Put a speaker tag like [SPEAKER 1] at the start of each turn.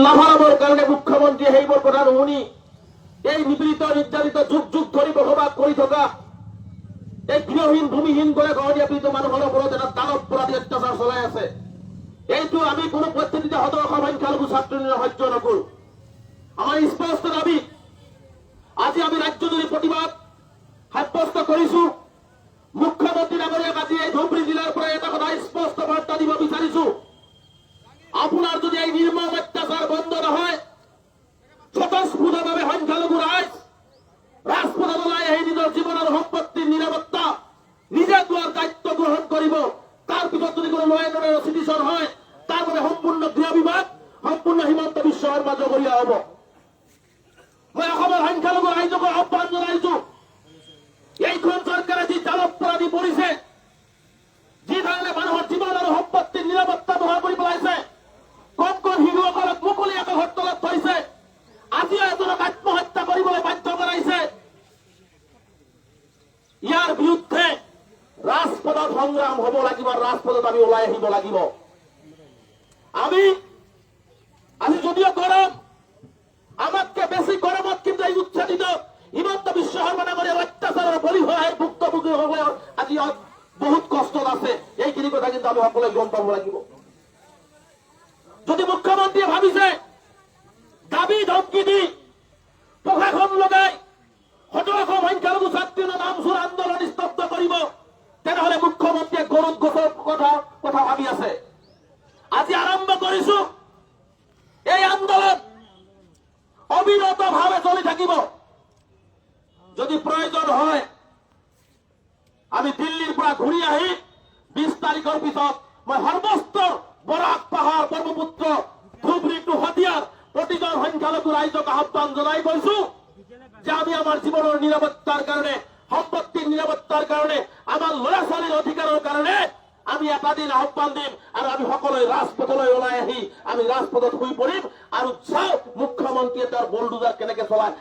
[SPEAKER 1] লাভালাভৰ কাৰণে মুখ্যমন্ত্ৰীয়ে সেইবোৰ কথা নুশুনি এই নিপীড়িত নিৰ্যাতিত যুগ যুগ ধৰি বসবাস কৰি থকা এই গৃহহীন ভূমিহীন কৰে গহৰীয়া পীড়িত মানুহৰ ওপৰত এটা দানৱপৰাধী অত্যাচাৰ চলাই আছে। এইটো আমি কোনো পদ্ধতিতে সদস্য সংখ্যালঘু ছাত্ৰ সহ্য নকৰো। আমাৰ স্পষ্ট দাবী, আজি আমি ৰাজ্যজুৰি প্ৰতিবাদ সাব্যস্ত কৰিছো। মুখ্যমন্ত্ৰী ডাঙৰীয়াক আজি এই ধুবুৰী জিলাৰ পৰা এটা কথা স্পষ্ট বাৰ্তা দিব বিচাৰিছো, আপোনাৰ যদি এই নিৰ্মম অত্যাচাৰ বন্ধ নহয়, স্বতঃস্ফূৰ্তভাৱে সংখ্যালঘু ৰাইজ ৰাজপথত ওলাই আহি নিজৰ জীৱন আৰু সম্পত্তিৰ নিৰাপত্তা নিজে লোৱাৰ দায়িত্ব গ্ৰহণ কৰিব। তাৰ পিছত যদি কোনো ল এণ্ড অৰ্ডাৰৰ চিটিচন হয়, তাৰ বাবে সম্পূৰ্ণ গৃহ বিভাগ, সম্পূৰ্ণ হিমন্ত বিশ্ব শৰ্মা জগৰীয়া হ'ব। মই অসমৰ সংখ্যালঘু ৰাইজক আহ্বান জনাইছো, এইখন চৰকাৰে যি দানৱপৰাধী কৰিছে, যি ধৰণে মানুহৰ জীৱন আৰু সম্পত্তিৰ নিৰাপত্তা নোহোৱা কৰি পেলাইছে, কম কম শিশুসকলক মুকলিয়াকৈ ঘৰতলত থৈছে, আজিও এজনক আত্মহত্যা কৰিবলৈ বাধ্য কৰাইছে, ইয়াৰ বিৰুদ্ধে ৰাজপথত সংগ্ৰাম হ'ব লাগিব, ৰাজপথত আমি ওলাই আহিব লাগিব। আমি আজি যদিও গৰম, আমাতকে বেছি গৰমত কিন্তু এই উচ্ছাদিত হিমন্ত বিশ্ব শৰ্মা ডাঙৰীয়াৰ অত্যাচাৰৰ বলি হোৱা এই ভুক্তভোগীসকলে আজি বহুত কষ্টত আছে। এইখিনি কথা কিন্তু আমি সকলোৱে গম পাব লাগিব। যদি মুখ্যমন্ত্ৰীয়ে ভাবিছে দাবী ধমকি দি প্ৰশাসন লগাই শতশ সংখ্যালঘু ছাত্ৰীৰ নামচোৰ আন্দোলন স্তব্ধ কৰিব, তেনেহলে মুখ্যমন্ত্ৰীয়ে গৰুত গছৰ কথা ভাবি আছে। আজি আৰম্ভ কৰিছো, এই আন্দোলন অবিৰতভাৱে চলি থাকিব। যদি প্ৰয়োজন হয়, আমি দিল্লীৰ পৰা ঘূৰি আহি 20 তাৰিখৰ পিছত মই সৰ্বস্তৰ বৰাক পাহাৰ ব্ৰহ্মপুত্ৰ ধুবুৰী টু শদিয়াৰ প্ৰতিজন সংখ্যালঘু ৰাইজক আহ্বান জনাই গৈছো যে আমি আমাৰ জীৱনৰ নিৰাপত্তাৰ কাৰণে, সম্পত্তিৰ নিৰাপত্তাৰ কাৰণে, আমাৰ ল'ৰা ছোৱালীৰ অধিকাৰৰ কাৰণে আমি এটা দিন আহ্বান দিম আৰু আমি সকলোৱে ৰাজপথলৈ ওলাই আহি আমি ৰাজপথত শুই পৰিম আৰু চাওঁ মুখ্যমন্ত্ৰীয়ে তেওঁৰ বুলডোজাৰ কেনেকে চলায়।